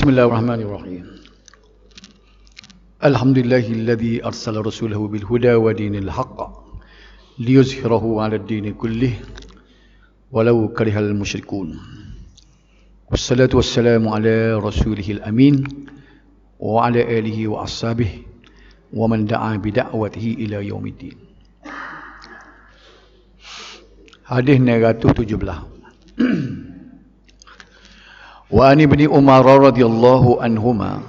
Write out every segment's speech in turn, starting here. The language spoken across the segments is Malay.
Bismillahirrahmanirrahim. Alhamdulillahilladzi arsala rasulahu bil huda wa dinil haqq liyuzhirahu 'ala ad-din kullih walau karihal musyrikun. Wassalatu wassalamu ala rasulihil amin wa ala alihi wa ashabihi wa man da'a bi da'watihi ila yaumiddin. Hadis 917. Wa an ibni Umar radhiyallahu anhuma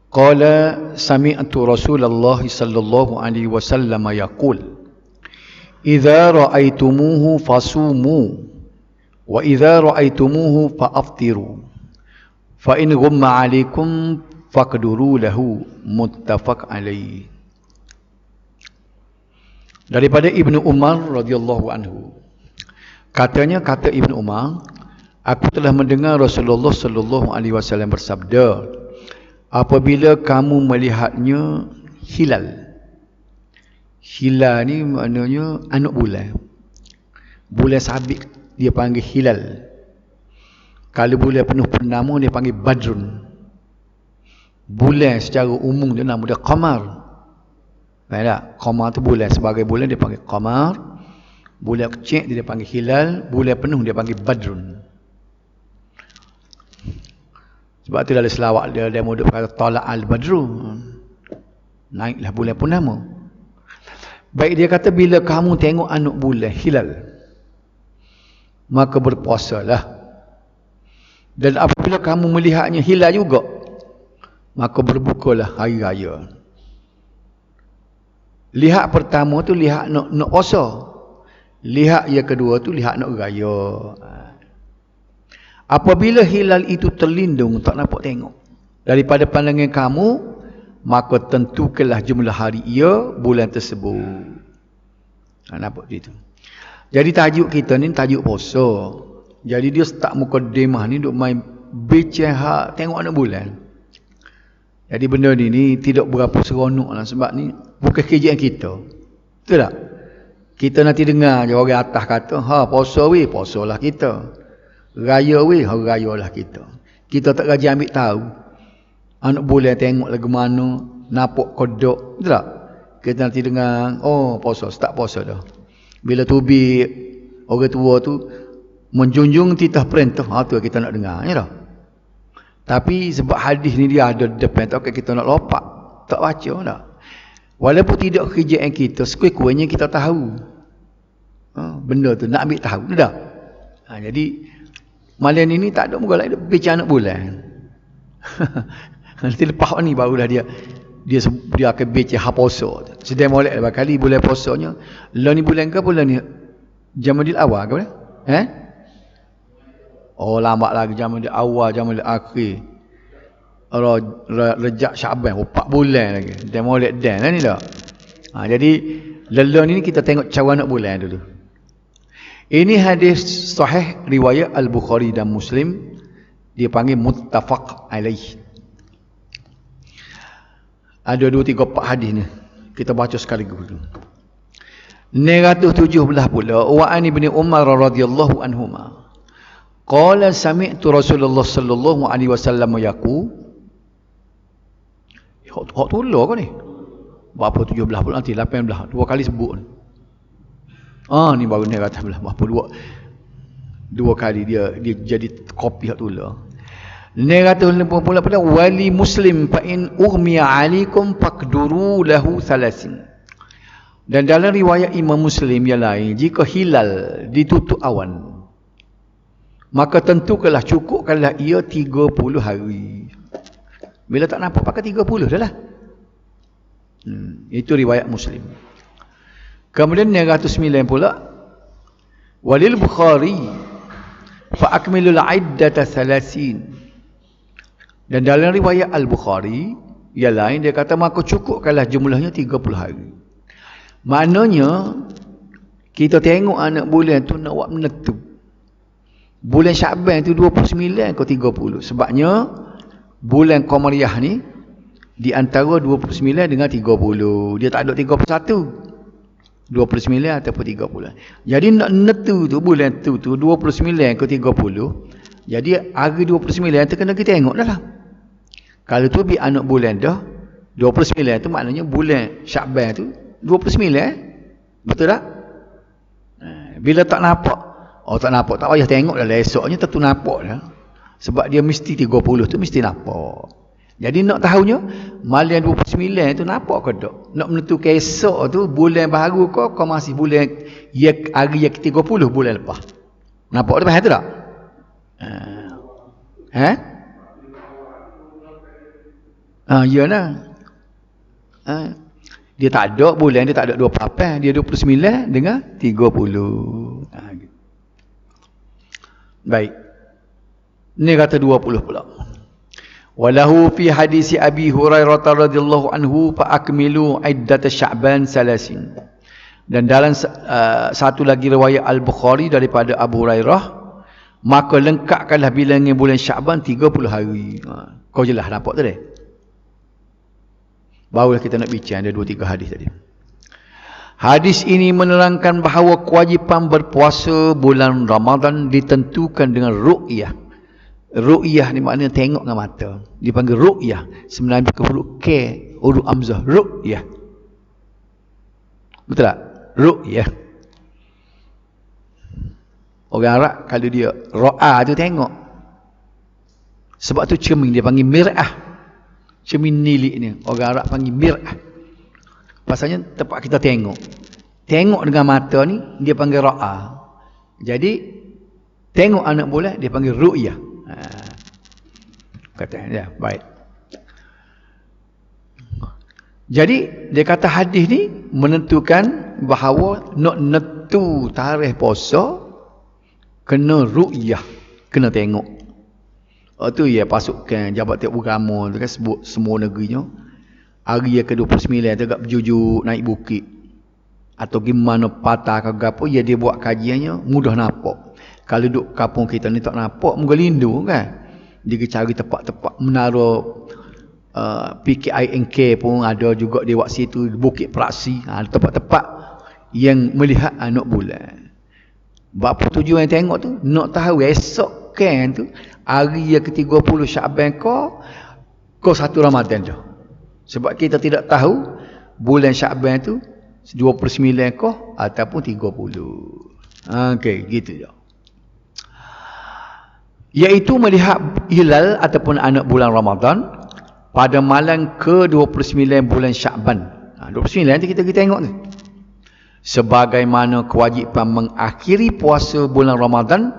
qala sami'tu Rasulullah sallallahu alaihi wasallam yaqul idza ra'aitumuhu fasumu wa idza ra'aitumuhu fa'aftiru fa in ghumma 'alaikum faqduru lahu muttafaq alaihi. Daripada Ibnu Umar radhiyallahu anhu, katanya, kata Ibnu Umar, aku telah mendengar Rasulullah sallallahu alaihi wasallam bersabda, apabila kamu melihatnya hilal. Hilal ni maknanya anak bulan. Bulan sabit dia panggil hilal. Kalau bulan penuh purnama dia panggil badrun. Bulan secara umum dia nama dia qamar. Faham tak? Qamar tu bulan, sebagai bulan dia panggil qamar. Bulan kecil dia panggil hilal, bulan penuh dia panggil badrun. Sebab tu dalam selawat dia mudah kata talak al-badru, naiklah bulan purnama. Baik, dia kata bila kamu tengok anak bulan hilal, maka berpuasalah. Dan apabila kamu melihatnya hilal juga, maka berbukalah hari raya. Lihat pertama tu lihat nak puasa. Lihat yang kedua tu lihat nak raya. Apabila hilal itu terlindung, tak nampak tengok daripada pandangan kamu, maka tentukanlah jumlah hari ia bulan tersebut. Nampak itu. Jadi tajuk kita ni tajuk puasa. Jadi dia start mukadimah ni duk main bicara tengok anak bulan. Jadi benda ni tidak berapa seronok lah, sebab ni bukan kerjaan kita. Betul tak? Kita nanti dengar je orang atas kata, puasa weh, puasalah kita. Raya weh, rayalah kita. Kita tak gaji ambil tahu anak bulan tengok lagu mana, nampak kodok, betul tak? Kita nanti dengar, puasa, start puasa dah. Bila tubi orang tua tu menjunjung titah perintah, tu kita nak dengar, ya dah. Tapi sebab hadis ni dia ada depan tu, kita nak lopak, tak baca dah. Walaupun tidak kerjaan kita, sekurang-kurangnya kita tahu benda tu, nak ambil tahu, betul tak? Jadi malam ini tak ada muka lagi bicara anak bulan. Nanti lepas ni barulah dia akan bicara puasa. Sedang molek lepas kali bulan puasanya. Lah ni bulan ke bulan ni? Jamadil awal ke bulan? Lambat lagi Jamadil awal, Jamadil akhir. Rejab Syaban 4 bulan lagi. Sedang molek dan lah ni dah. Jadi lelah ni kita tengok cara anak bulan dulu. Ini hadis sahih riwayat Al-Bukhari dan Muslim. Dia panggil muttafaq alaih. Ada 2, 3, 4 hadis ni. Kita baca sekaligus. 917 pula. Wa an ibni Umar radhiyallahu anhuma qala sami'tu Rasulullah sallallahu alaihi wasallam yaqul. Hak tulah kau ni. Berapa 17 pula nanti 18. 2 kali sebut ni. Ni baru ni kata belah berapa dua kali dia jadi kopi hak tulah. Ni kata pula wali muslim fa in ughmiya alaikum faqduru lahu thalasin. Dan dalam riwayat Imam Muslim yang lain, jika hilal ditutup awan, maka tentukanlah cukupkanlah ia 30 hari. Bila tak nampak pakai 30 dah lah. Itu riwayat Muslim. Kemudian 909 pula walil Bukhari fa akmilul iddata 30. Dan dalam riwayat Al-Bukhari yang lain dia kata maka cukupkanlah jumlahnya 30 hari. Maknanya kita tengok anak bulan tu nak buat menentu. Bulan Syaban tu 29 ke 30. Sebabnya bulan Qamariyah ni di antara 29 dengan 30. Dia tak ada 31. 29 ataupun 30. Jadi nak netu tu bulan tu 29 ke 30 Jadi hari 29 tu kena kita tengok dah lah. Kalau tu bi anak bulan dah 29 tu maknanya bulan Syakban tu 29. Betul tak? Bila tak nampak, tak nampak tak payah tengok dah, esoknya tentu nampak dah. Sebab dia mesti 30 tu mesti nampak. Jadi nak tahunya malam 29 tu nampak ke tak? Nak menentukan esok tu bulan baru kau masih bulan hari yang ke-30 bulan lepas. Nampak tu faham tu tak? Iyalah. Dia tak ada bulan, dia tak ada 28, dia 29 dengan 30. Baik. Ni kata 20 pula. Walahu fi hadisi Abi Hurairah radhiyallahu anhu fa akmilu iddat Sya'ban salasin. Dan dalam satu lagi riwayat Al-Bukhari daripada Abu Hurairah, maka lengkapkanlah bilangan bulan Sya'ban 30 hari. Kau jelas nampak tu deh. Barulah kita nak bincang ada 2-3 hadis tadi. Hadis ini menerangkan bahawa kewajipan berpuasa bulan Ramadan ditentukan dengan ru'yah. Ru'yah ni maknanya tengok dengan mata. Dipanggil ru'yah. Sebenarnya bukan huruf K, huruf hamzah. Ru'yah. Betul tak? Ru'yah. Orang Arab kalau dia ro'a tu tengok. Sebab tu cermin dia panggil mir'ah. Cermin nilik ni. Orang Arab panggil mir'ah. Pasalnya tempat kita tengok. Tengok dengan mata ni dia panggil ro'a. Jadi tengok anak bulan dia panggil ru'yah. Kata ya, baik. Jadi dia kata hadis ni menentukan bahawa nak nentu tarikh puasa kena ru'yah, kena tengok. Tu ya pasukan Jabat Tiap Agama tu kan sebut semua negerinya hari yang ke-29 tu agak berjujuk naik bukit atau gimana patah ke apa ya dia buat kajiannya mudah nampak. Kalau duduk kampung kita ni tak nampak muka lindu kan. Dia cari tempat-tempat menara PKINK pun ada juga dia buat situ, Bukit Praksi, tempat-tempat yang melihat anak bulan. Bapa tujuan yang tengok tu nak tahu esok kan tu hari yang ke-30 Sya'ban kau 1 Ramadan tu. Sebab kita tidak tahu bulan Sya'ban tu 29 kau ataupun 30. Okey, gitu je. Iaitu melihat hilal ataupun anak bulan Ramadan pada malam ke-29 bulan Sya'ban. 29 tu kita tengok ni. Sebagaimana kewajipan mengakhiri puasa bulan Ramadan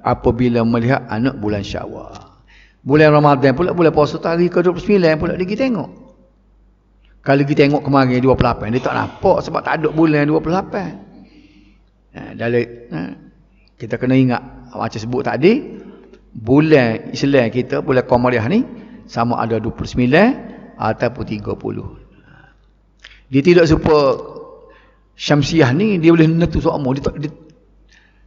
apabila melihat anak bulan Syawal. Bulan Ramadan pula bulan puasa tu hari ke-29 pula dia tengok. Kalau kita tengok kemarin 28 dia tak nampak sebab tak ada bulan 28. Kita kena ingat macam sebut tadi bulan Islam kita, bulan Qamariah ni sama ada 29 ataupun 30. Dia tidak serupa Syamsiah ni dia boleh nentu semua. Dia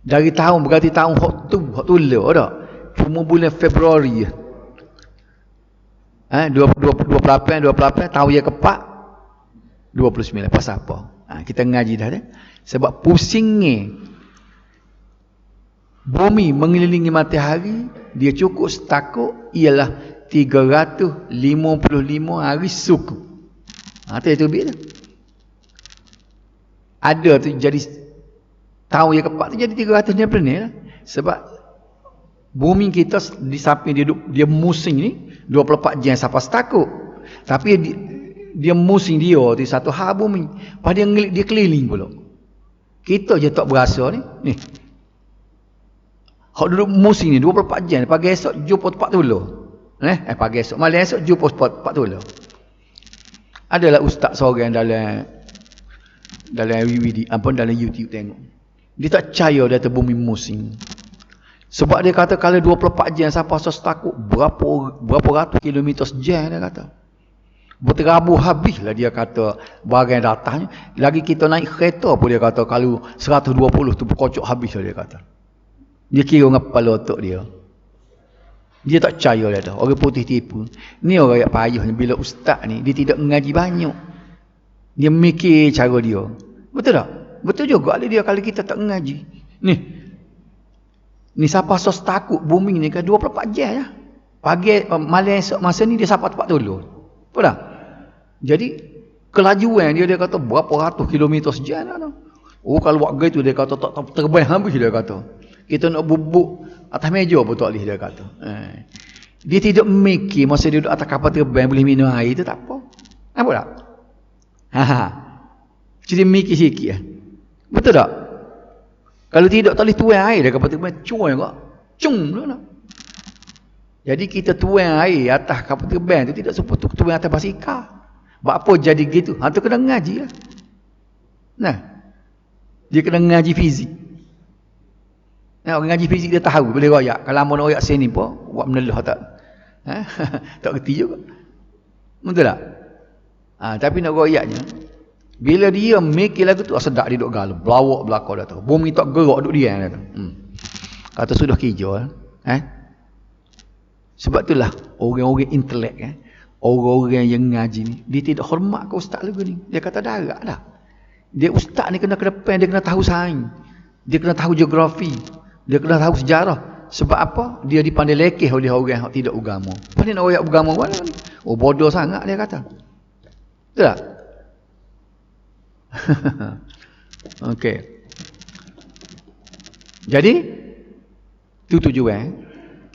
dari tahun berganti tahun hak tu lah dah. Cuma bulan Februari 28 tahun yang keempat 29. Pasal apa? Kita ngaji dah dah. Sebab pusingnya bumi mengelilingi matahari dia cukup setakuk ialah 355 hari suku. Itu bit tu. Ada tu jadi tahun yang keempat tu jadi 300 ni lah. Sebab bumi kita di samping dia musim ni 24 jam sampai setakuk. Tapi dia musim dia tu satu hal bumi. Pada dia keliling pula. Kita je tak berasa ni. Ni. Hak duduk musim ni 24 jam, pagi esok jumpa tempat dulu. Pagi esok, malam esok jumpa tempat dulu. Adalah ustaz seorang dalam DVD dalam YouTube tengok. Dia tak percaya dia tu bumi musim. Sebab dia kata kalau 24 jam sampai setakuk berapa ratus kilometer sejam dia kata. Berterabu habislah dia kata bahagian datangnya. Lagi kita naik kereta pun dia kata kalau 120 tu berkocok habislah dia kata. Dia kira dengan kepala otak dia. Dia tak percaya dia tu. Orang putih tipu. Ni orang yang payah ni. Bila ustaz ni, dia tidak mengaji banyak. Dia mikir cara dia. Betul tak? Betul juga dia kalau kita tak mengaji. Ni. Ni siapa sos takut bumi ni kan 24 jam ya. Pagi malam esok masa ni dia siapa tempat tolong. Betul tak? Jadi kelajuan dia kata berapa ratus kilometer sejam tu. Oh kalau buat gitu dia kata tak terbang habis dia kata. Kita nak bubuk atas meja pun tak boleh dia kata. Dia tidak mikir masa dia duduk atas kapal terbang boleh minum air tu tak apa. Apa tak? Jadi mikir sikit lah. Betul tak? Kalau tidak tak boleh tuang air dia kapal terbang cuai kok. Cung tu nak. Jadi kita tuang air atas kapal terbang tu tidak seperti tuang atas basikal. Buat apa jadi gitu? Tu kena ngaji lah. Nah. Dia kena ngaji fizik. Nah, orang ngaji fizik dia tahu boleh royak. Kalau mau royak sini pun buat menelah tak. Tak kerti juga. Betul tak? Tapi nak royaknya bila dia mikir lagu tu sedap dia duk galak, belawak belakang dah tu. Bumi tak gerak duk dia dah tu. Kata sudah kijau Sebab itulah orang-orang intelek orang-orang yang ngaji ni dia tidak hormat ke ustaz lagu ni. Dia kata darat dah. Dia ustaz ni kena ke depan, dia kena tahu sains. Dia kena tahu geografi. Dia kena tahu sejarah. Sebab apa? Dia dipandai lekeh oleh orang yang tidak agama. Pandai nak royak agama mana ni? Oh bodoh sangat dia kata. Betul tak? Okey. Jadi itu tujuan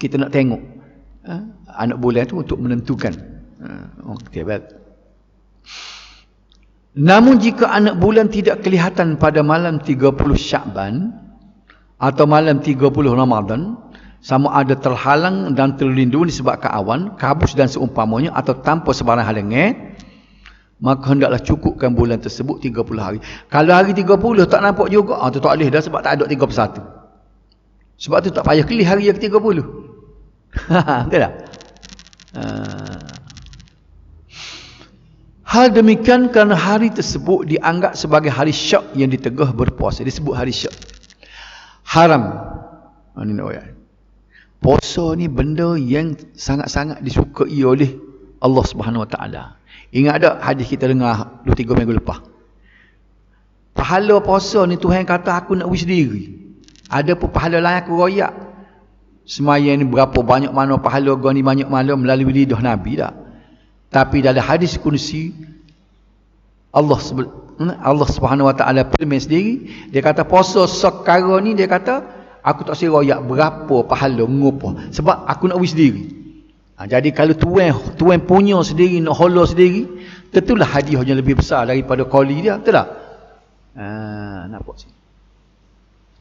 kita nak tengok anak bulan tu untuk menentukan. Okey, baik. Namun jika anak bulan tidak kelihatan pada malam 30 Syakban atau malam 30 Ramadan, sama ada terhalang dan terlindung disebabkan awan, kabus dan seumpamanya atau tanpa sebarang halangan, maka hendaklah cukupkan bulan tersebut 30 hari. Kalau hari 30 tak nampak juga, tu tak boleh dah sebab tak ada 31. Sebab tu tak payah kelih hari yang 30. Betul tak? Hal demikian kerana hari tersebut dianggap sebagai hari syak yang ditegah berpuasa. Disebut hari syak. Haram. Ini nak ayat. Puasa ni benda yang sangat-sangat disukai oleh Allah Subhanahu Wa Taala. Ingat tak hadis kita dengar 2-3 minggu lepas. Pahala puasa ni Tuhan kata aku nak wis sendiri. Ada pun pahala lain aku royak. Semaya ni berapa banyak mana pahala gua ni banyak malam melalui lidah Nabi tak? Tapi dalam hadis kursi Allah Subhanahu Wa Taala firman sendiri, dia kata puasa sekarang ni dia kata aku tak royak berapa pahala ngopo sebab aku nak wis sendiri. Jadi kalau tuan punya sendiri nak hola sendiri, tentulah hadiahnya lebih besar daripada qali dia, betul tak? Nampak sini.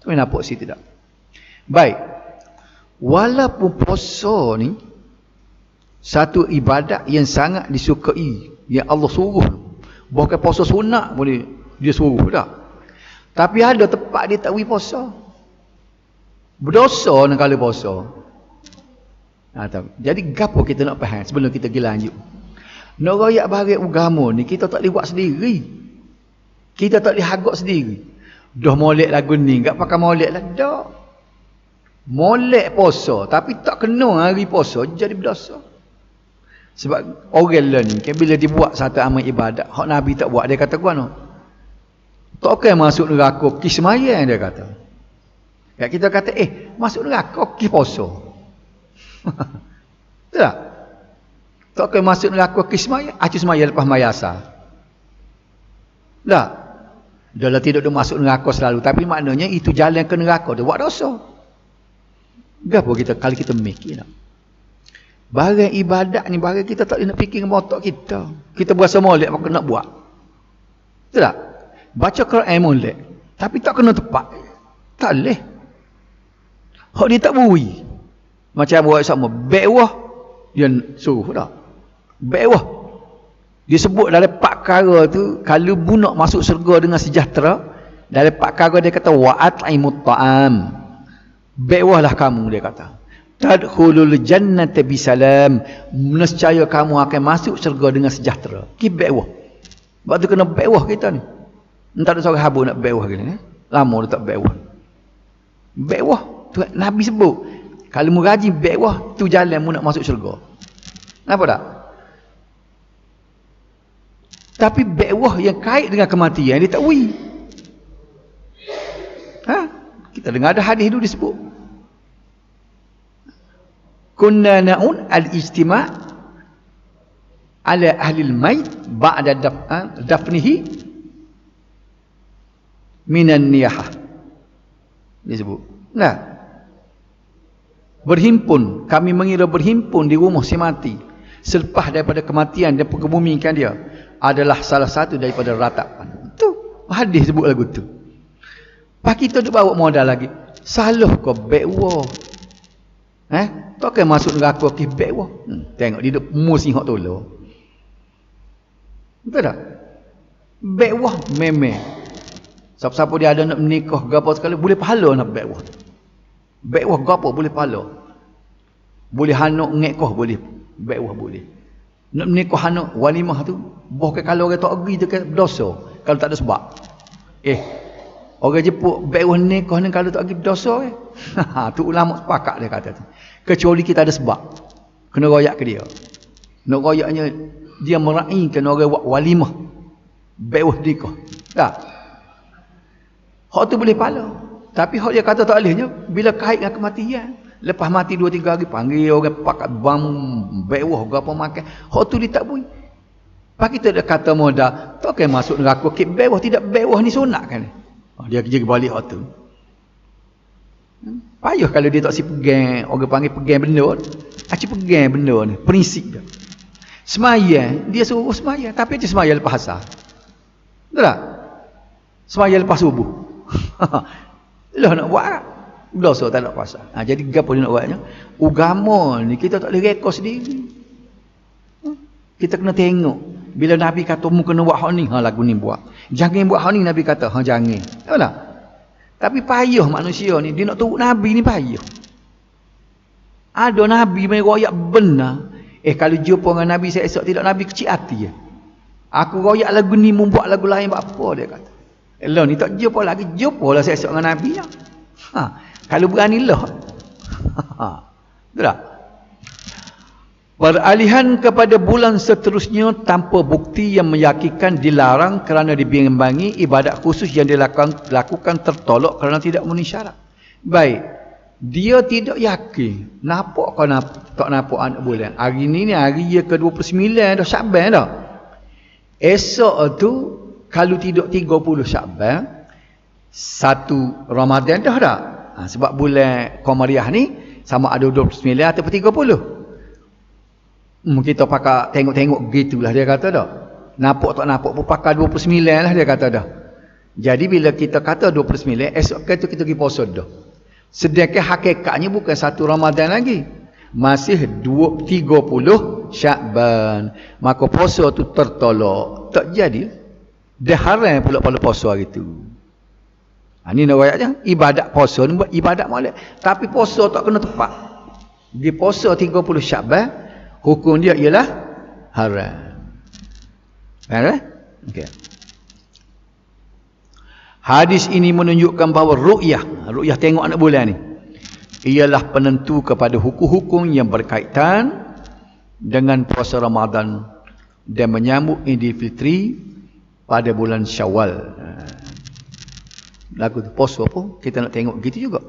Tuan nampak sini tidak? Baik. Walaupun puasa ni satu ibadat yang sangat disukai, yang Allah suruh, bukan puasa sunat boleh dia suruh tak? Tapi ada tempat dia tak boleh puasa, berdosa nak kala puasa. Jadi gapo kita nak faham sebelum kita pergi lanjut. Nak royak barang agama ni kita tak boleh buat sendiri, kita tak boleh hagak sendiri. Dah molek lagu ni enggak pakai molek lah dak. Molek puasa tapi tak kena hari puasa jadi berdosa. Sebab orang lah ni kan bila dibuat satu amal ibadat hak Nabi tak buat, dia kata gua no tak akan masuk neraka ki sembahyang, dia kata. Kat kita kata masuk neraka ki puasa. Betul tak? Tak akan masuk neraka ki sembahyang, acu sembahyang lepas mayasa. Tak? Dalam tidak ada masuk neraka selalu, tapi maknanya itu jalan ke neraka dia buat dosa. Gapo kita kalau kita mikir nak barang ibadat ni, barang kita tak boleh nak fikir dengan otak kita. Kita berasa molek maka nak buat. Betul tak? Baca Quran molek tapi tak kena tepat, tak boleh. Hak dia tak bui. Macam buat sama bekwah yang suruh tak? Bekwah disebut dalam 4 perkara tu kalau bu nak masuk syurga dengan sejahtera, dalam 4 perkara dia kata wa'at'imut ta'am. Bekwahlah kamu, dia kata. Tadkhulul jannata bisalam, nescaya kamu akan masuk syurga dengan sejahtera. Ki bekwah. Sebab tu kena bekwah kita ni. Entar ada seorang habuk nak bekwah gini lama dah tak bekwah. Bekwah tu Nabi sebut kalau mu rajin bekwah tu jalan mu nak masuk syurga. Nampak tak? Tapi bekwah yang kait dengan kematian dia tak wi. Kita dengar ada hadis tu disebut kunna na'un al-ijtima' ala ahli al-mayt ba'da dafnihi minan niyahah. Disebut. Nah, berhimpun, kami mengira berhimpun di rumah si mati selepas daripada kematian dan pengebumikan dia adalah salah satu daripada ratapan. Tu hadis sebut lagu tu. Pak kita duk bawa modal lagi. Salah kau bekwa. Tak kan masuk neraka ke bekwa. Tengok dia duk musim hak tolong. Betul tak? Bekwa meme. Siapa-siapa dia ada nak menikah gapo sekali boleh pahala nak bekwa. Bekwa gapo boleh pahala. Boleh hanok ngekah boleh. Bekwa boleh. Nak menikah hanok walimah tu boh ke kalau orang tak agree tu ke dosa kalau tak ada sebab. Orang jepuk bekwa nikah ni kalau tak agree dosa tu ulama sepakat dia kata tu. Kecuali kita ada sebab. Kena royak ke dia. Nak royaknya dia meraihkan orang buat walimah. Bekwa nikah. Tak. Hak tu boleh pahala. Tapi hak dia kata tak bolehnya bila kait dengan kematian. Lepas mati 2-3 hari panggil orang pakat bam bewah gapo makan. Hak tu dia tak boleh. Pak kita dah kata modal, tak kan masuk neraka ke bewah, tidak bewah ni sunat kan. Dia kerja balik hak tu. Payah kalau dia tak si pegang, orang panggil pegang benda. Acik pegang benda ni, prinsip dia. Semaya, dia suruh semaya, tapi dia semaya lepas asar. Betul tak? Semaya lepas subuh. Lah nak buat dosa tak nak puasa. Jadi gapo dia nak buatnya? Agama ni kita tak boleh rekod sendiri. Kita kena tengok. Bila Nabi kata mu kena buat hak ni, lagu ni buat. Jangan buat hak ni, Nabi kata, jangan. Tahu tak? Tapi payah manusia ni, dia nak turut Nabi ni payah. Ada Nabi main royak benar. Kalau jumpa dengan Nabi saya esok tidak Nabi kecil hati ya. Aku royak lagu ni membuat lagu lain buat apa dia kata. Lah ni tak jumpa lagi, jumpalah saya esok dengan Nabi ya. Kalau beranilah. Betul tak? Peralihan kepada bulan seterusnya tanpa bukti yang meyakinkan dilarang kerana dibimbangi ibadat khusus yang dilakukan tertolak kerana tidak memenuhi syarat. Baik. Dia tidak yakin. Nampak kau tak nampak anak bulan. Hari ni hari dia ke-29 dah Syaban dah. Esok tu kalau tidak 30 Syaban 1 Ramadan dah tak? Sebab bulan Qamariah ni sama ada 29 atau 30. Kita pakai tengok-tengok gitulah dia kata dah. Nampak tak nampak pun pakai 29 lah dia kata dah. Jadi bila kita kata 29, esok kita pergi puasa dah. Sedangkan hakikatnya bukan 1 Ramadan lagi. Masih 30 Syakban. Maka puasa tu tertolak. Tak jadi. Dia haram pula pada puasa hari tu. Ini nak ayat je. Ibadat puasa ni buat ibadat molek. Tapi puasa tak kena tepat. Dia puasa 30 Syakban, hukum dia ialah haram. Faham? Okey. Hadis ini menunjukkan bahawa ru'yah tengok anak bulan ni ialah penentu kepada hukum-hukum yang berkaitan dengan puasa Ramadan dan menyambut Idul Fitri pada bulan Syawal. Lagu tu puasa apa? Kita nak tengok gitu juga.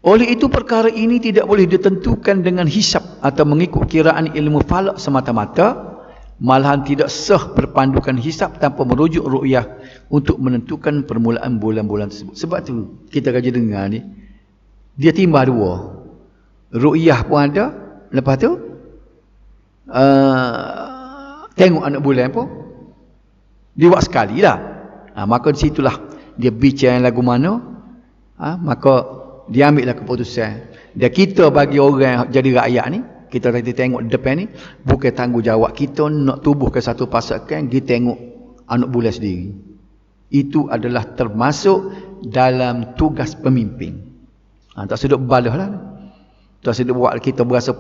Oleh itu perkara ini tidak boleh ditentukan dengan hisab atau mengikut kiraan ilmu falak semata-mata, malahan tidak sah berpandukan hisab tanpa merujuk ru'yah untuk menentukan permulaan bulan-bulan tersebut. Sebab tu kita kaji dengar ni, dia timbah dua. Ru'yah pun ada, lepas tu tengok anak bulan pun dia buat sekali lah. Maka di situlah dia bicara lagu mana, maka dia ambillah keputusan. Dan kita bagi orang jadi rakyat ni, kita nanti tengok depan ni, bukan tanggungjawab kita nak tubuh ke satu pasukan, kita tengok anak bulan sendiri. Itu adalah termasuk dalam tugas pemimpin. Tak sedap balah lah. Tak sedap buat kita berasa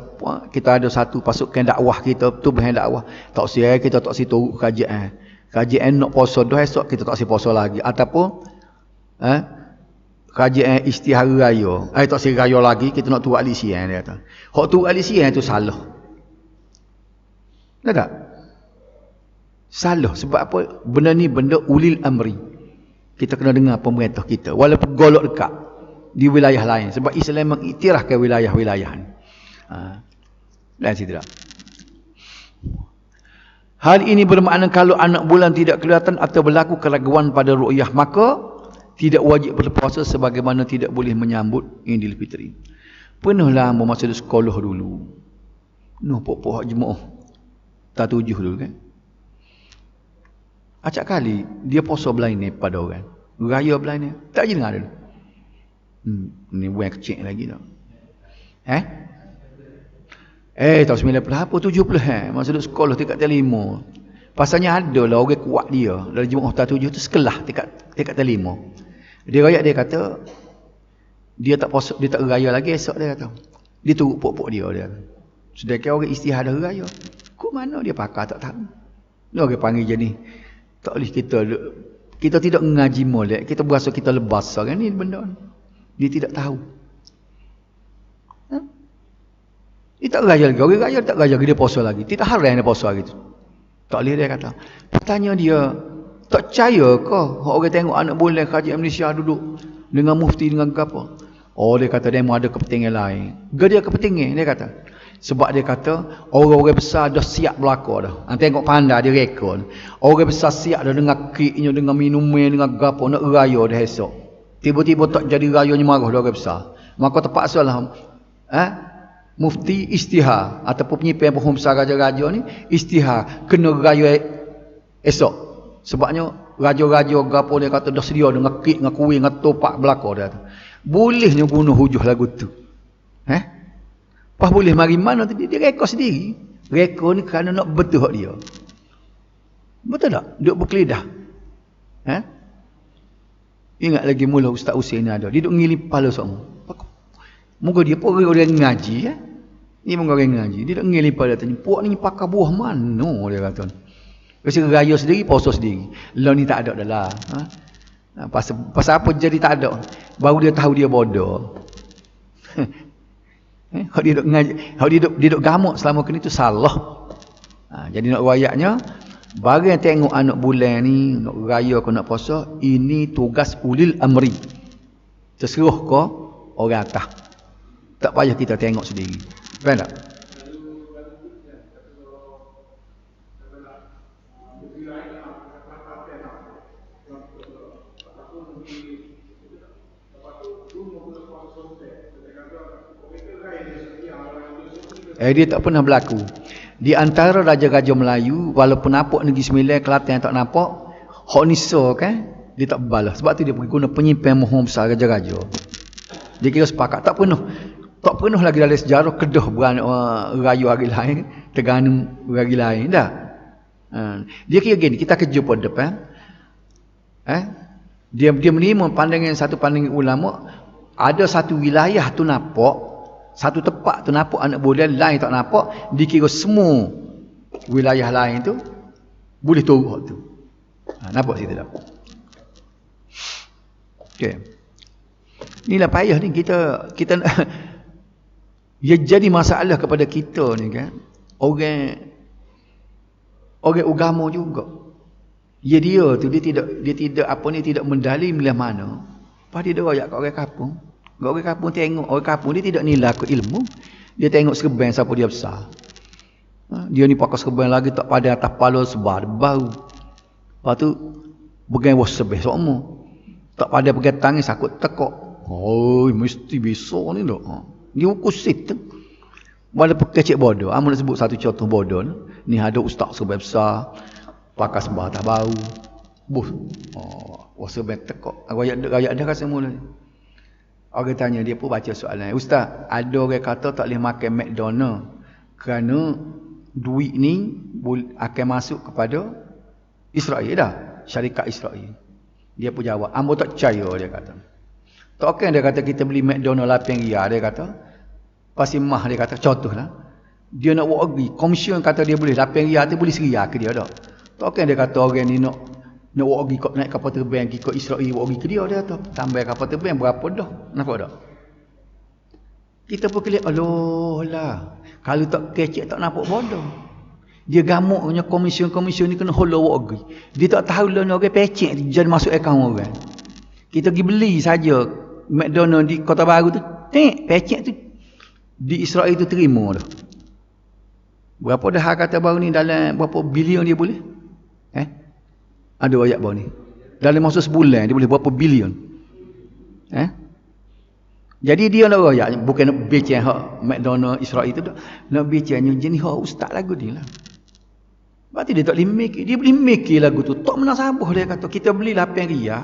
kita ada satu pasukan dakwah kita, tubuh dakwah. Tak usah kita tak si turut kajian. Kajian nak puasa dah esok kita tak si puasa lagi. Ataupun kajian istihara raya. Tak si raya lagi kita nak turut alisian dia kata. Hak turut alisian itu salah. Tak? Salah sebab apa? Benda ni benda ulil amri. Kita kena dengar pemerintah kita walaupun golok dekat. di wilayah lain. Sebab Islam mengiktirafkan wilayah-wilayah ni. Lain situ tak? Hal ini bermakna kalau anak bulan tidak kelihatan atau berlaku keraguan pada ru'yah, maka tidak wajib berpuasa sebagaimana tidak boleh menyambut Idul Fitri. Penuhlah masa sekolah dulu. Penuh pokok jemaah. Tak 7 dulu kan. Acak kali dia puasa blind ni pada orang. Raya blind ni. Tak je dengar dulu. Ni buang kecil lagi dah. Tahun 90 apa 70 masa duduk sekolah tingkat 5. Pasalnya ada lah orang kuat dia dari jemaah tak 7 tu sekelah tingkat 5. Dia raya dia kata dia tak puasa, dia tak raya lagi esok dia kata. Dia turut pokok dia kata. Sedangkan orang istihad dah raya. Kok mana dia pakar tak tahu. Dia orang panggil je ni. Tak boleh kita tidak mengaji molek, kita berasa kita lebas kan ni benda ni. Dia tidak tahu. Dia tak raya lagi. Orang raya tak raya lagi, dia puasa lagi. Tidak haram dia puasa lagi tu. Tak boleh dia kata. Tanya dia, tak percaya ke orang tengok anak bulan Haji Malaysia duduk dengan mufti dengan apa? Oh, dia kata dia ada kepentingan lain. Dia kepentingan dia kata. Sebab dia kata orang-orang besar dah siap belaka dah. Tengok pandai dia rekod. Orang besar siap dah dengan keknya, dengan minumnya, dengan gapo nak raya dah esok. Tiba-tiba tak jadi rayanya marah dah orang besar. Maka terpaksa lah mufti istihar ataupun penyimpan pohon besar raja-raja ni istihar kena raya esok. Sebabnya raja-raja gapo dia kata dah sedia dengan kek, dengan kuih, dengan topak belaka dah. Bolehnya guna hujah lagu tu. Pas boleh mari mana tadi dia rekod sendiri. Rekod ni kerana nak betul dia. Betul tak? Duk berkelidah. Ingat lagi mula Ustaz Husin ni ada. Dia duk ngilim kepala semua. Moga dia pun orang ngaji Ni moga orang ngaji. Dia duk ngilim kepala tanya, "Puak ni pakai buah mana?" dia kata. Kasi raya sendiri, puasa sendiri. Lah ni tak ada dah lah. Pasal apa jadi tak ada? Baru dia tahu dia bodoh. Hak dia duk ngaji, hak dia duk gamak selama kini tu salah. Jadi nak rayaknya bagi yang tengok anak bulan ni nak raya ke nak puasa, ini tugas ulil amri. Terserah ke orang atas. Tak payah kita tengok sendiri. Faham tak? Dia tak pernah berlaku. Di antara raja-raja Melayu, walaupun nampak Negeri Sembilan, Kelantan tak nampak, hak nisa kan, dia tak berbalas. Sebab tu dia pergi guna penyimpan mohon besar raja-raja. Dia kira sepakat. Tak pernah lagi dalam sejarah Kedah beranak rayu hari lain, Terengganu hari lain. Dah. Dia kira gini, kita kerja pada depan. Dia menerima pandangan satu pandangan ulama, ada satu wilayah tu nampak, satu tempat tu nampak anak bulan, lain tak nampak, dikira semua wilayah lain tu boleh turut tu. Nampak situ tak? Okey. Inilah payah ni kita ia jadi masalah kepada kita ni kan. Orang agama juga. Dia tu dia tidak mendali milih mana. Pada dia royak kat orang kampung. Orang kampung tengok, orang kampung dia tidak nilai ke ilmu. Dia tengok serban siapa dia besar. Dia ni pakai serban lagi tak pada atas kepala sebar bau. Lepas tu pegang was sebeh semua. Tak pada pegang tangan sakut tekok. Oh, mesti besar ni dah. Dia ukur situ. Walaupun kecil bodoh. Amun nak sebut satu contoh bodoh ni ada ustaz serban besar pakai sebar tak bau. Was serban tekok. Rakyat dah rasa mula. Orang tanya, dia pun baca soalan. "Ustaz, ada orang kata tak boleh makan McDonald kerana duit ni akan masuk kepada Israel dah, syarikat Israel." Dia pun jawab, "Ambo tak percaya," dia kata. Takkan dia kata kita beli McDonald RM8, dia kata. Pasti mah dia kata, contohlah. Dia nak buat pergi, komision kata dia boleh RM8 tu boleh RM1 ke dia dah. Takkan dia kata orang ni nak buat pergi naik kapal terbang ke Israel, buat pergi ke dia kata. Tambah kapal terbang berapa dah? Nampak tak? Kita pun kelihatan, Allah lah. Kalau tak kecek tak nampak bodoh. Dia gamuknya komision ni kena holo buat pergi. Dia tak tahu lah ni orang pecek jadi masuk akaun orang. Kita pergi beli saja McDonald di Kota Baru tu, pecek tu di Israel tu terima dah. Berapa dah kata baru ni, dalam berapa bilion dia boleh? Ada ayat baru ni. Dalam masa sebulan dia boleh berapa bilion? Jadi dia nak royak, bukan nak becek hak McDonald Israel tu dah. Nak beceknya jenis hak ustaz lagu ni lah. Berarti dia tak boleh make. Dia boleh make lagu tu. Tak menasabah dia kata. Kita beli 8 riyal.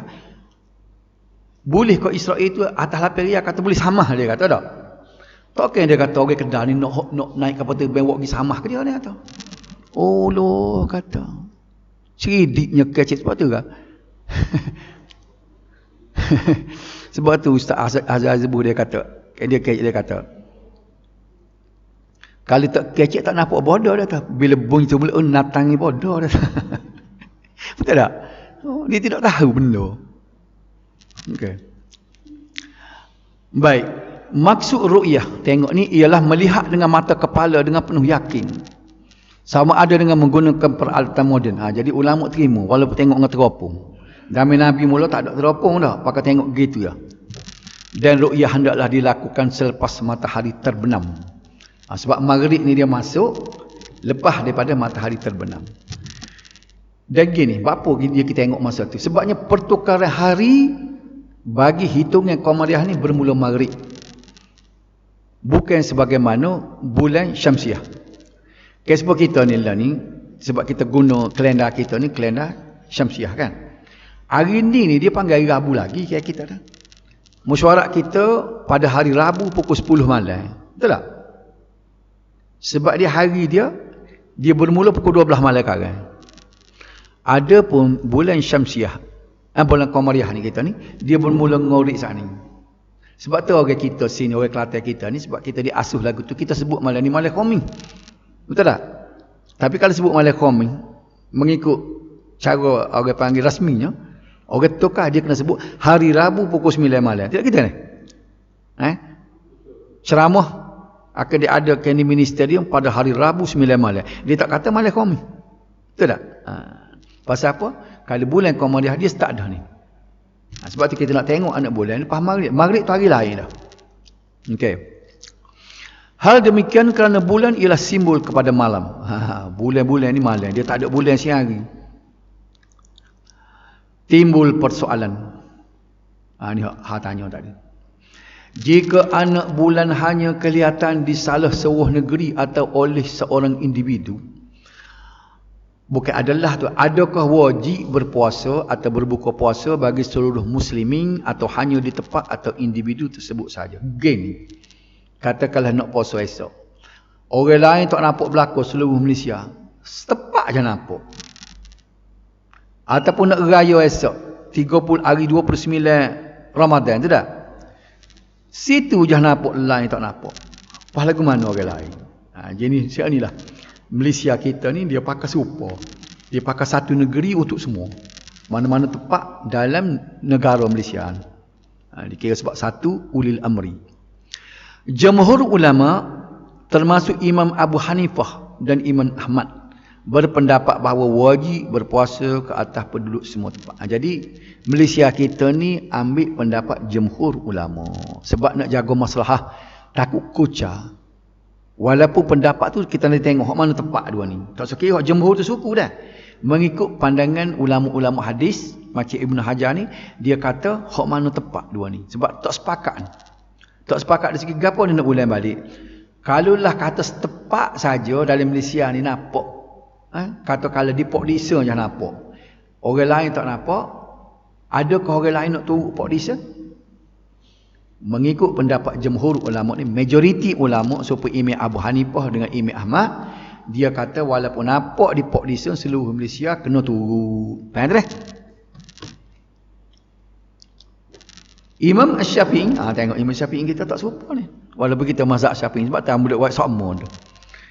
Boleh kau Israel tu atas 8 riyal kata boleh samah dia kata tak? Takkan dia kata orang Kedah ni nak naik kapal terbang buat pergi samah ke dia kata. Oh loh kata. Ceridiknya kecil sebab tu kan? Sebab tu Ustaz Azhar dia kata, dia kata, kalau tak kecek tak nampak bodoh dah tu. Bila bunyi tu mula natangi bodoh dah. Betul tak? Dia tidak tahu benda. Okey. Baik. Maksud ru'yah tengok ni ialah melihat dengan mata kepala dengan penuh yakin. Sama ada dengan menggunakan peralatan moden. Jadi ulama terima walaupun tengok dengan teropong. Zaman Nabi mula tak ada teropong dah, pakai tengok gitu ya. Dan ru'yah hendaklah dilakukan selepas matahari terbenam. Sebab maghrib ni dia masuk lepas daripada matahari terbenam. Dan gini, apa dia kita tengok masa tu? Sebabnya pertukaran hari bagi hitungan Qamariah ni bermula maghrib. Bukan sebagaimana bulan Syamsiah. Sebab kita ni lah ni, sebab kita guna kalender kita ni kalender Syamsiah kan. Hari ni dia panggil hari Rabu lagi kayak kita dah. Mesyuarat kita pada hari Rabu pukul 10 malam. Betul tak? Sebab dia hari dia bermula pukul 12 malam sekarang. Ada pun bulan Syamsiah, bulan Qamariah ni kita ni, dia bermula ngorek saat ni. Sebab tu orang kita sini, orang Kelantan kita ni, sebab kita diasuh lagu tu, kita sebut malam ni malam Khamis. Betul tak? Tapi kalau sebut malam Khamis, mengikut cara orang panggil rasminya, orang tukar dia kena sebut hari Rabu pukul 9 malam. Tidak kita ni? Ceramah akan diadakan di ministerium pada hari Rabu 9 malam. Dia tak kata malam Khamis. Betul tak? Pasal apa? Kalau bulan Qamariah dia start dah ni. Sebab tu kita nak tengok anak bulan lepas maghrib. Maghrib tu hari lain dah. Okey. Hal demikian kerana bulan ialah simbol kepada malam. Bulan-bulan ni malam. Dia tak ada bulan siang hari. Timbul persoalan. Ni hak tanya tadi. Jika anak bulan hanya kelihatan di salah sebuah negeri atau oleh seorang individu, bukan adalah tu, adakah wajib berpuasa atau berbuka puasa bagi seluruh muslimin atau hanya di tempat atau individu tersebut saja? Gini, katakanlah nak puasa esok, orang lain tak nampak berlaku seluruh Malaysia, setempat je nampak. Ataupun nak raya esok 30 hari 29 Ramadan, tu tak? Situ je nampak, lain tak nampak. Pas lagu mana orang lain? Jadi siap ni lah. Malaysia kita ni dia pakai serupa. Dia pakai satu negeri untuk semua. Mana-mana tempat dalam negara Malaysia. Dikira sebab satu ulil amri. Jamhur ulama termasuk Imam Abu Hanifah dan Imam Ahmad berpendapat bahawa wajib berpuasa ke atas penduduk semua tempat. Jadi Malaysia kita ni ambil pendapat jamhur ulama sebab nak jaga masalah takut kucar. Walaupun pendapat tu kita nak tengok hak mana tempat dua ni. Tak sekira hak jamhur tu suku dah. Mengikut pandangan ulama-ulama hadis macam Ibn Hajar ni, dia kata hak mana tempat dua ni. Sebab tak sepakat. Tak sepakat dari segi gapo dia nak ulang balik. Kalaulah kata setepak saja dalam Malaysia ni nampak. Kata kalau di Port Dickson je nampak. Orang lain tak nampak. Adakah orang lain nak turut Port Dickson? Mengikut pendapat jamhur ulama ni, majoriti ulama seperti Imam Abu Hanifah dengan Imam Ahmad, dia kata walaupun nampak di Port Dickson seluruh Malaysia kena turut. Faham tak? Imam Syafi'i, tengok Imam Syafi'i kita tak serupa ni. Walaupun kita mazhab Syafi'i sebab tak budak buat sama tu.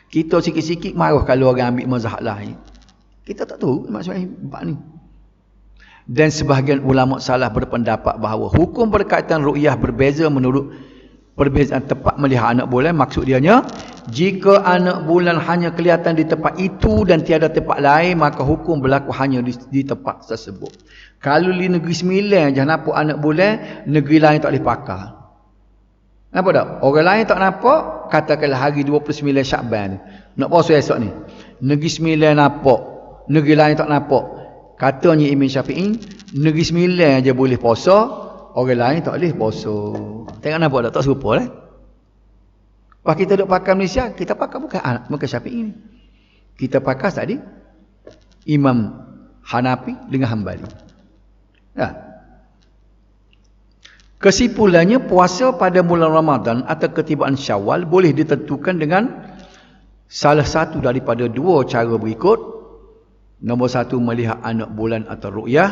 Kita sikit-sikit marah kalau orang ambil mazhab lain. Kita tak tahu maksudnya bab ni. Dan sebahagian ulama salah berpendapat bahawa hukum berkaitan ru'yah berbeza menurut perbezaan tempat melihat anak bulan. Maksud dianya Jika anak bulan hanya kelihatan di tempat itu dan tiada tempat lain, maka hukum berlaku hanya di tempat tersebut. Kalau di negeri Sembilan jangan nampak anak bulan, negeri lain tak boleh pakar. Nampak tak? Orang lain tak nampak, katakanlah hari 29 Syakban. Nak puasa esok ni. Negeri Sembilan nampak, negeri lain tak nampak. Katanya Imam Syafi'i, negeri Sembilan je boleh puasa, orang lain tak boleh puasa. Tengok nampak tak? Tak serupa lah. Wah, kita duduk pakar Malaysia, kita pakar bukan Syafi'i ni. Kita pakar tadi Imam Hanafi dengan Hambali. Ya. Kesimpulannya, puasa pada bulan Ramadan atau ketibaan Syawal boleh ditentukan dengan salah satu daripada dua cara berikut. Nombor satu, melihat anak bulan atau ru'yah,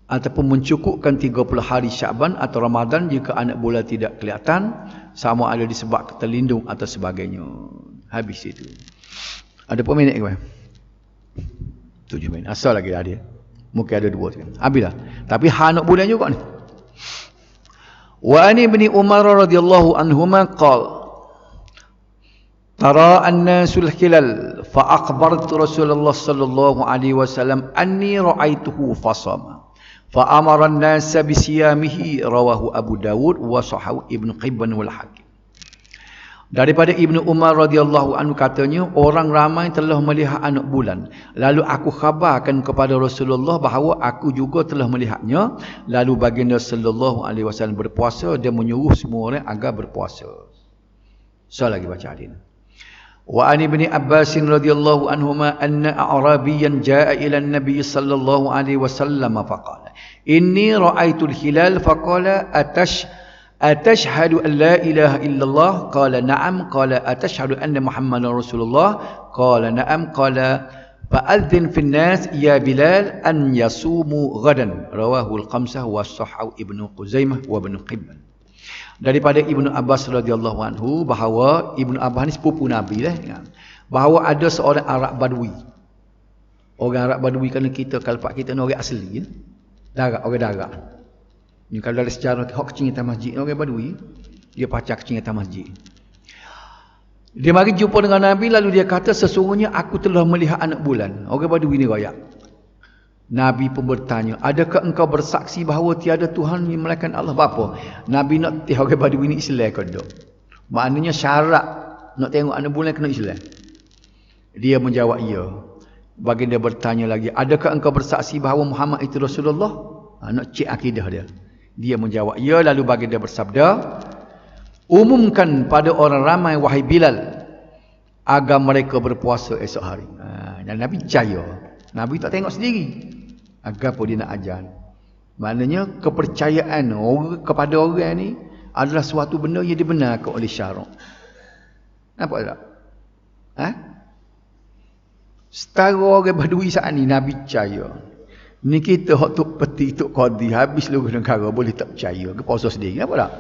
ataupun mencukupkan 30 hari Syaban atau Ramadan jika anak bulan tidak kelihatan, sama ada disebab terlindung atau sebagainya. Habis itu. Ada berapa minit ke? 7 minit. Asal lagi dah dia. Mungkin ada 2. Habislah. Tapi anak bulan juga ni. Wa ani ibn Umar radhiyallahu anhuma qala tara an-nasul hilal fa akhbartu Rasulullah sallallahu alaihi wasallam anni ra'aituhu fasama fa amara an-nas bi siyamihi, rawahu Abu Dawud wa sahahu Ibn Hibban wal Hakim. Daripada Ibnu Umar radhiyallahu anhu katanya, orang ramai telah melihat anak bulan, lalu aku khabarkan kepada Rasulullah bahawa aku juga telah melihatnya, lalu baginda sallallahu alaihi wasallam berpuasa dan menyuruh semua orang agar berpuasa. So lagi baca hadis. Wa an ibni Abbas radhiyallahu anhuma anna a'rabiyan jaa'a ila an-nabi sallallahu alaihi wasallam faqala inni ra'aytu al-hilal faqala atashhadu an la ilaha illallah, qala na'am, qala atashhadu anna muhammadar rasulullah, qala na'am, qala fa'adhin fin nas ya Bilal an yasumu ghadan, rawahu al-khamsah wa sahahu Ibnu Quzaimah wa Ibnu Hibban. Daripada Ibnu Abbas radhiyallahu anhu bahawa Ibnu Abbas ni sepupu Nabi lah, bahawa ada seorang Arab Badui. Orang Arab Badui kerana kita kalpak kita ni orang asli, darat, orang darat. Ni kalau ada sejarah hak kecing atas masjid, orang Badui dia pacak kecing atas masjid. Dia mari jumpa dengan Nabi, lalu dia kata, sesungguhnya aku telah melihat anak bulan. Orang Badui ni royak. Nabi pun bertanya, adakah engkau bersaksi bahawa tiada Tuhan melainkan Allah? Apa? Nabi nak tengok orang Badui ni Islam ke tak? Maknanya syarat nak tengok anak bulan kena Islam. Dia menjawab ya. Baginda bertanya lagi, adakah engkau bersaksi bahawa Muhammad itu Rasulullah? Nak cek akidah dia. Dia menjawab ya, lalu baginda bersabda, umumkan pada orang ramai wahai Bilal agar mereka berpuasa esok hari. Dan Nabi percaya. Nabi tak tengok sendiri. Agar apa dia nak ajar. Maknanya kepercayaan orang kepada orang ni adalah suatu benda yang dibenarkan oleh syarak. Nampak tak? Setara orang Badui saat ni Nabi percaya. Ni kita hak tok peti tok qadi habis luruh negara boleh tak percaya ke puasa sendiri. Nampak tak?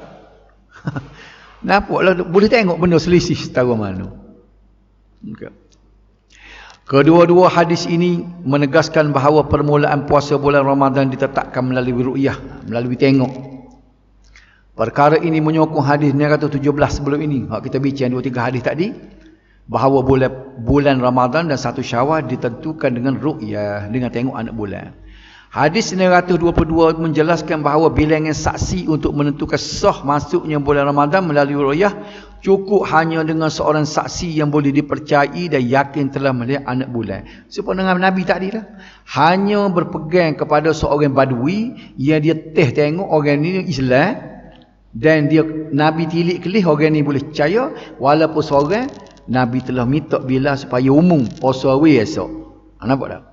Nampaklah boleh tengok benda selisih setara mana. Okay. Kedua-dua hadis ini menegaskan bahawa permulaan puasa bulan Ramadan ditetapkan melalui ru'yah, melalui tengok. Perkara ini menyokong hadis 917 sebelum ini. Hak kita bincang 2-3 hadis tadi, bahawa bulan Ramadan dan 1 Syawal ditentukan dengan ru'yah, dengan tengok anak bulan. Hadis 922 menjelaskan bahawa bilangan saksi untuk menentukan sah masuknya bulan Ramadan melalui ru'yah cukup hanya dengan seorang saksi yang boleh dipercayai dan yakin telah melihat anak bulan. Seperti dengan Nabi tadi lah. Hanya berpegang kepada seorang Badui yang dia tengok orang ni Islam, dan dia Nabi tilik kelih orang ni boleh percaya, walaupun seorang Nabi telah minta Bilal supaya umum puasa hari esok. Nampak tak?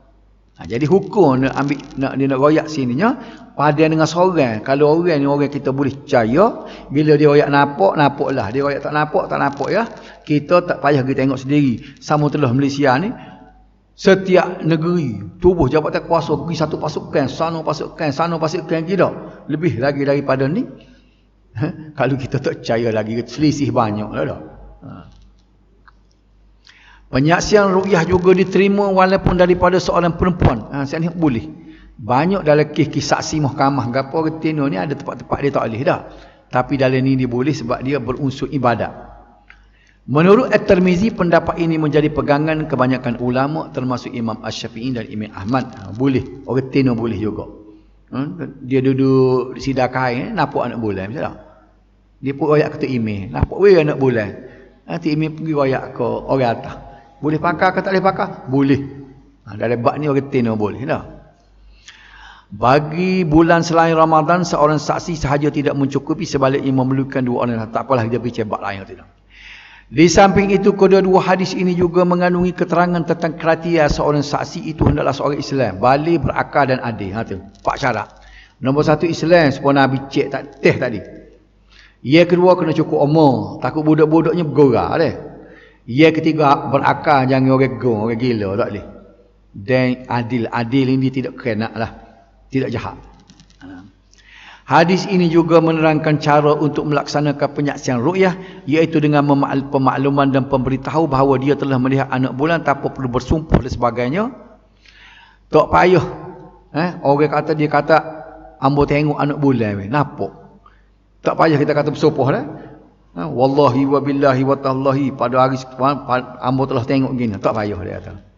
Jadi hukum dia nak royak sininya padan dengan seorang. Kalau orang ni orang kita boleh percaya, bila dia royak nampaklah. Dia royak tak nampak ya. Kita tak payah kita tengok sendiri. Sama telah Malaysia ni, setiap negeri tubuh jabatan kuasa pergi satu pasukan, sana pasukan kita. Lebih lagi daripada ni. Kalau kita tak percaya lagi, selisih banyak lah. Penyaksian ru'yah juga diterima walaupun daripada seorang perempuan. Saya ni boleh. Banyak dalam kes saksi mahkamah gapo retino ni ada tempat-tempat dia tak boleh dah. Tapi dalam ni dia boleh sebab dia berunsur ibadat. Menurut At-Tirmizi, pendapat ini menjadi pegangan kebanyakan ulama termasuk Imam Asy-Syafi'i dan Imam Ahmad. Boleh, orang tino boleh juga. Dia duduk di sidakai, nampak anak bulan macam tak? Dia pun royak ke email, nampak weh anak bulan. Nanti email pergi royak ke orang atas. Boleh pakai ke tak boleh pakai? Boleh. Dalam bab ni orang tino boleh tak? Bagi bulan selain Ramadan, seorang saksi sahaja tidak mencukupi, sebaliknya memerlukan dua orang. Tak apalah dia pergi cebak lain tidak. Di samping itu, kedua-dua hadis ini juga mengandungi keterangan tentang kriteria seorang saksi itu hendaklah seorang Islam, balik, berakal dan adil. Tu 4 syarat. Nombor 1 Islam, seperti Nabi cek teh tadi. Yang kedua kena cukup umur, takut budak-budaknya bergorah deh. Yang ketiga berakal, jangan orang gong, orang gila tak boleh. Dan adil ini tidak kena lah, tidak jahat. Hadis ini juga menerangkan cara untuk melaksanakan penyaksian ru'yah, iaitu dengan pemakluman dan pemberitahu bahawa dia telah melihat anak bulan tanpa perlu bersumpah dan sebagainya. Tak payah. Orang kata dia kata ambo tengok anak bulan, nampak. Tak payah kita kata bersumpah dah. Wallahi wa billahi wa tallahi pada hari ambo telah tengok gini. Tak payah dia kata.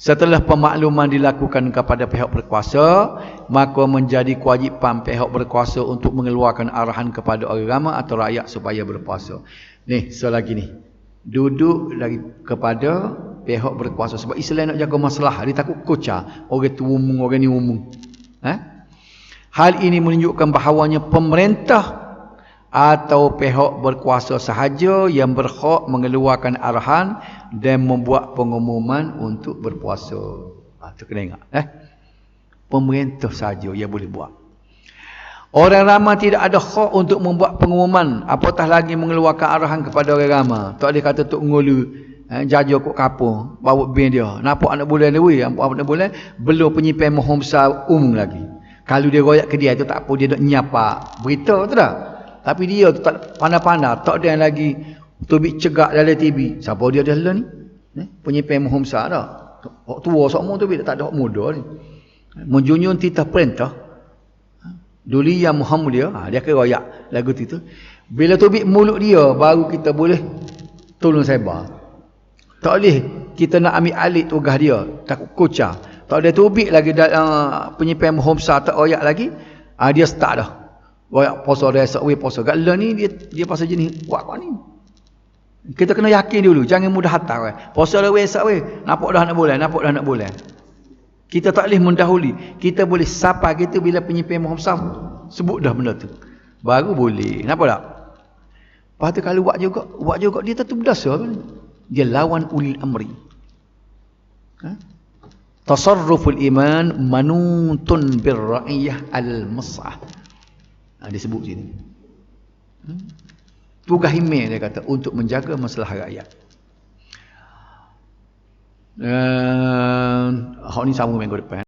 Setelah pemakluman dilakukan kepada pihak berkuasa, maka menjadi kewajipan pihak berkuasa untuk mengeluarkan arahan kepada orang ramai atau rakyat supaya berpuasa. Ni, selagi ni. Duduk lagi kepada pihak berkuasa. Sebab Islam nak jaga masalah. Dia takut kocak. Orang tu umum, orang ni umum. Hal ini menunjukkan bahawanya pemerintah atau pihak berkuasa sahaja yang berhak mengeluarkan arahan dan membuat pengumuman untuk berpuasa. Itu kena ingat. Pemerintah sahaja yang boleh buat. Orang ramai tidak ada hak untuk membuat pengumuman, apatah lagi mengeluarkan arahan kepada orang ramai. Tak boleh kata Tok Ngulu jaja kok kapur, bawa bin dia. Nampak anak bulan dia, nampak anak bulan, belum penyimpan mohon besar umum lagi. Kalau dia royak ke dia tu tak apa, dia nak nyapa berita tu tak. Tapi dia tu tak pandai-pandai, tak ada yang lagi tubik cegak dalam TV. Siapa dia dah ni? Penyimpan mohon besar dah. Hak tua semua tu tak ada hak muda ni. Menjunjung titah perintah. Duli yang Muhammad dia akan royak lagu tu. Bila tubik mulut dia baru kita boleh tolong sebar. Tak boleh kita nak ambil alih tugas dia, takut kocah. Tak ada tubik lagi penyimpan mohon besar tak royak lagi. Dia start dah. Royak puasa dia esok puasa. Kat lah ni dia pasal jenis buat kau ni. Kita kena yakin dulu, jangan mudah hantar. Puasa dah esok nampak dah nak bulan. Kita tak boleh mendahului. Kita boleh sapa kita bila penyimpan mohon besar sebut dah benda tu. Baru boleh. Nampak tak? Lepas tu kalau buat juga dia tetap berdosa. Dia lawan ulil amri. Tasarruful iman manutun birra'iyah al-mas'ah. Disebut sini. Tugas imam dia kata untuk menjaga masalah rakyat. Hak ni sama minggu depan.